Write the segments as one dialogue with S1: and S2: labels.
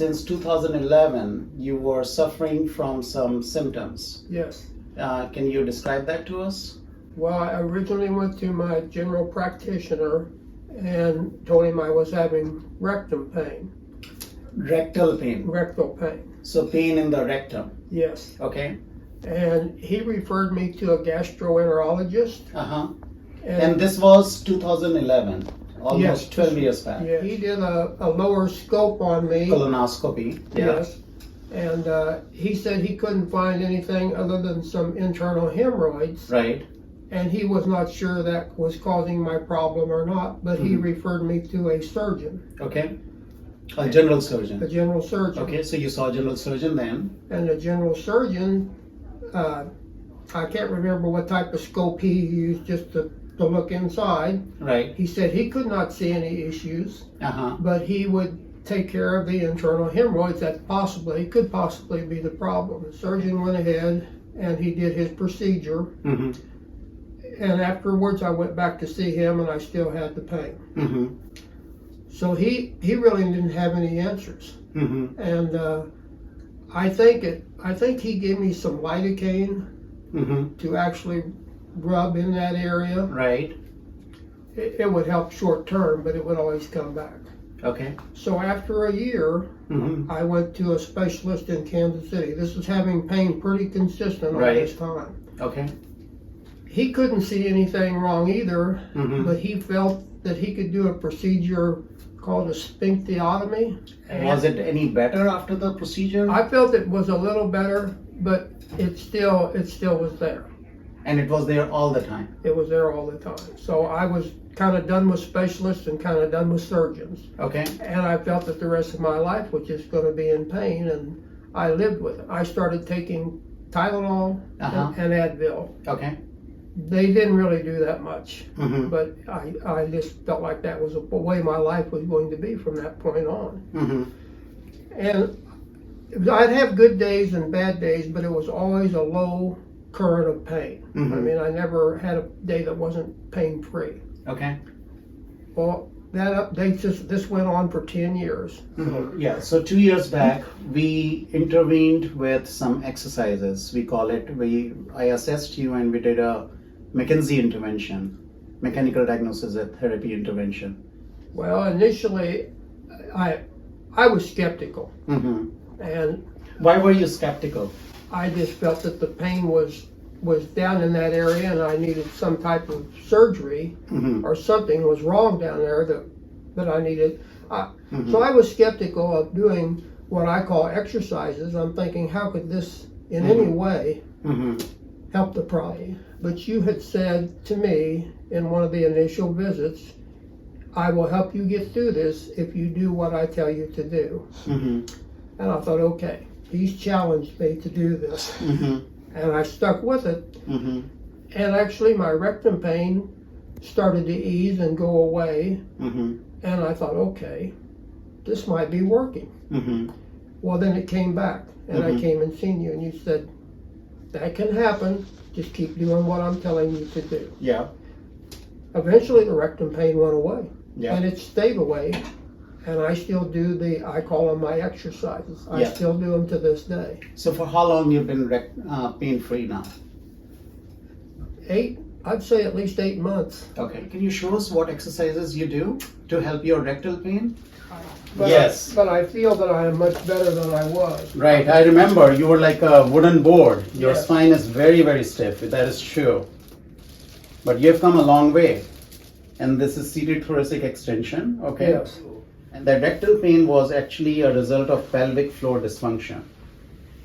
S1: since 2011, you were suffering from some symptoms.
S2: Yes.
S1: Can you describe that to us?
S2: Well, I originally went to my general practitioner and told him I was having rectum pain.
S1: Rectal pain.
S2: Rectal pain.
S1: So pain in the rectum.
S2: Yes.
S1: Okay.
S2: And he referred me to a gastroenterologist.
S1: Uh-huh. And this was 2011, almost
S2: yes,
S1: 12 years back.
S2: Yeah. He did a lower scope on me.
S1: Colonoscopy. Yeah.
S2: Yes. And he said he couldn't find anything other than some internal hemorrhoids.
S1: Right.
S2: And he was not sure that was causing my problem or not, but he referred me to a surgeon.
S1: Okay. A general surgeon.
S2: A general surgeon.
S1: Okay, so you saw a general surgeon then.
S2: And the general surgeon, I can't remember what type of scope he used just to look inside.
S1: Right.
S2: He said he could not see any issues,
S1: Uh-huh.
S2: but he would take care of the internal hemorrhoids that could possibly be the problem. The surgeon went ahead and he did his procedure.
S1: Mm-hmm.
S2: And afterwards I went back to see him and I still had the pain.
S1: Mm-hmm.
S2: So he really didn't have any answers.
S1: Mm-hmm.
S2: And I think he gave me some lidocaine to actually rub in that area.
S1: Right.
S2: It would help short term, but it would always come back.
S1: Okay.
S2: So after a year, I went to a specialist in Kansas City. This was having pain pretty consistent all this time.
S1: Okay.
S2: He couldn't see anything wrong either, but he felt that he could do a procedure called a sphincterotomy.
S1: Was it any better after the procedure?
S2: I felt it was a little better, but it still was there.
S1: And it was there all the time?
S2: It was there all the time. So I was kind of done with specialists and kind of done with surgeons.
S1: Okay.
S2: And I felt that the rest of my life was just going to be in pain, and I lived with it. I started taking Tylenol and Advil.
S1: Okay.
S2: They didn't really do that much,
S1: Mm-hmm.
S2: but I just felt like that was the way my life was going to be from that point on.
S1: Mm-hmm.
S2: And I'd have good days and bad days, but it was always a low current of pain.
S1: Mm-hmm.
S2: I mean, I never had a day that wasn't pain-free.
S1: Okay.
S2: Well, this went on for 10 years.
S1: Mm-hmm. Yeah, so 2 years back, we intervened with some exercises. We call it, I assessed you and we did a McKenzie intervention, mechanical diagnosis and therapy intervention.
S2: Well, initially, I was skeptical.
S1: Mm-hmm.
S2: And
S1: why were you skeptical?
S2: I just felt that the pain was down in that area and I needed some type of surgery or something was wrong down there that I needed. So I was skeptical of doing what I call exercises. I'm thinking, how could this in any way help the problem? But you had said to me in one of the initial visits, I will help you get through this if you do what I tell you to do. And I thought, okay, he's challenged me to do this. And I stuck with it. And actually my rectum pain started to ease and go away. And I thought, okay, this might be working. Well, then it came back and I came and seen you and you said, that can happen. Just keep doing what I'm telling you to do.
S1: Yeah.
S2: Eventually the rectum pain went away.
S1: Yeah.
S2: And it stayed away. And I still do I call them my exercises. I still do them to this day.
S1: So for how long you've been pain-free now?
S2: I'd say at least 8 months.
S1: Okay. Can you show us what exercises you do to help your rectal pain?
S2: But
S1: Yes.
S2: But I feel that I am much better than I was.
S1: Right. I remember you were like a wooden board. Your
S2: Yes.
S1: spine is very, very stiff. That is true. But you have come a long way. And this is seated thoracic extension. Okay.
S2: Yes.
S1: And the rectal pain was actually a result of pelvic floor dysfunction.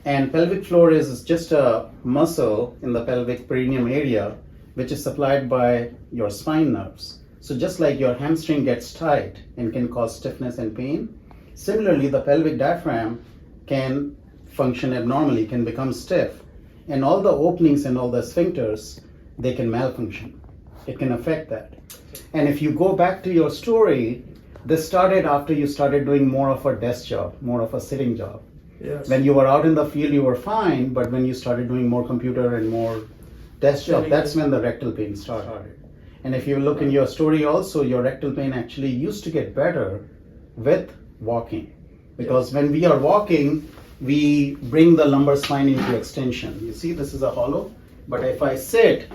S1: And pelvic floor is just a muscle in the pelvic perineum area, which is supplied by your spine nerves. So just like your hamstring gets tight and can cause stiffness and pain, similarly the pelvic diaphragm can function abnormally, can become stiff. And all the openings and all the sphincters, they can malfunction. It can affect that. And if you go back to your story, this started after you started doing more of a desk job, more of a sitting job.
S2: Yes.
S1: When you were out in the field, you were fine, but when you started doing more computer and more desk job, that's when the rectal pain started. And if you look in your story also, your rectal pain actually used to get better with walking. because when we are walking, we bring the lumbar spine into extension. You see, this is a hollow, but if I sit,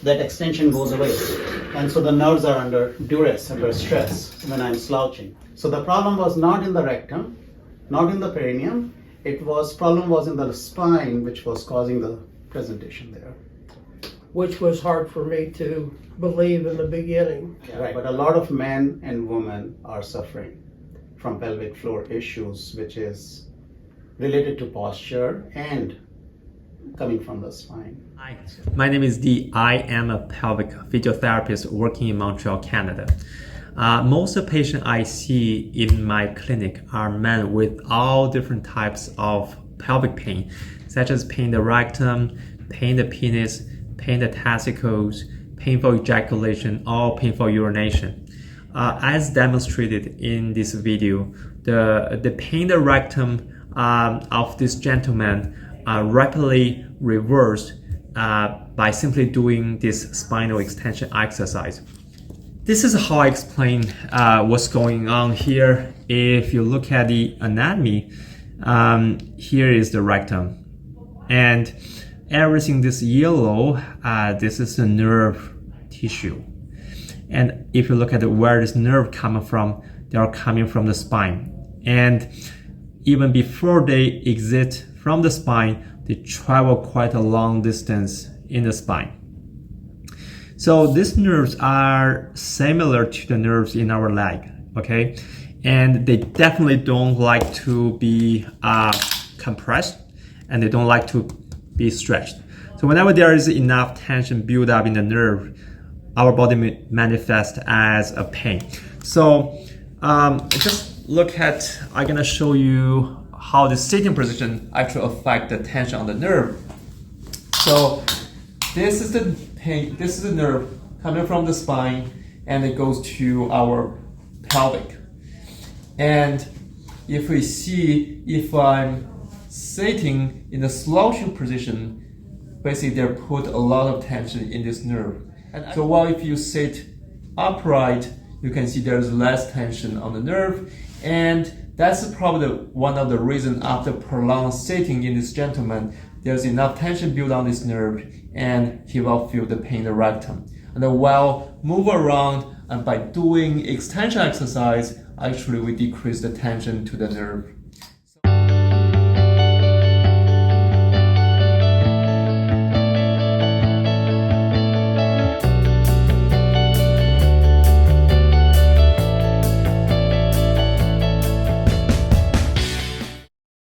S1: that extension goes away. And so the nerves are under duress, under stress when I'm slouching. So the problem was not in the rectum, not in the perineum. Problem was in the spine, which was causing the presentation there.
S2: Which was hard for me to believe in the beginning.
S1: Right. But a lot of men and women are suffering from pelvic floor issues, which is related to posture and coming from the spine.
S3: Hi, my name is Dee. I am a pelvic physiotherapist working in Montreal, Canada. Most of the patients I see in my clinic are men with all different types of pelvic pain, such as pain in the rectum, pain in the penis, pain in the testicles, painful ejaculation, or painful urination. As demonstrated in this video, the pain in the rectum of this gentleman rapidly reversed by simply doing this spinal extension exercise. This is how I explain what's going on here. If you look at the anatomy, here is the rectum, and everything this yellow, this is the nerve tissue. And if you look at where this nerve coming from, they are coming from the spine. And even before they exit from the spine, they travel quite a long distance in the spine. So these nerves are similar to the nerves in our leg, okay? And they definitely don't like to be compressed, and they don't like to be stretched. So whenever there is enough tension built up in the nerve, our body manifests as a pain. So just look at, I'm gonna show you how the sitting position actually affects the tension on the nerve. So this is the pain, this is the nerve coming from the spine, and it goes to our pelvic. And if we see, if I'm sitting in a slouching position, basically they put a lot of tension in this nerve. And so while if you sit upright, you can see there's less tension on the nerve, and that's probably one of the reasons after prolonged sitting in this gentleman, there's enough tension built on this nerve, and he will feel the pain in the rectum. And then while move around, and by doing extension exercise, actually we decrease the tension to the nerve.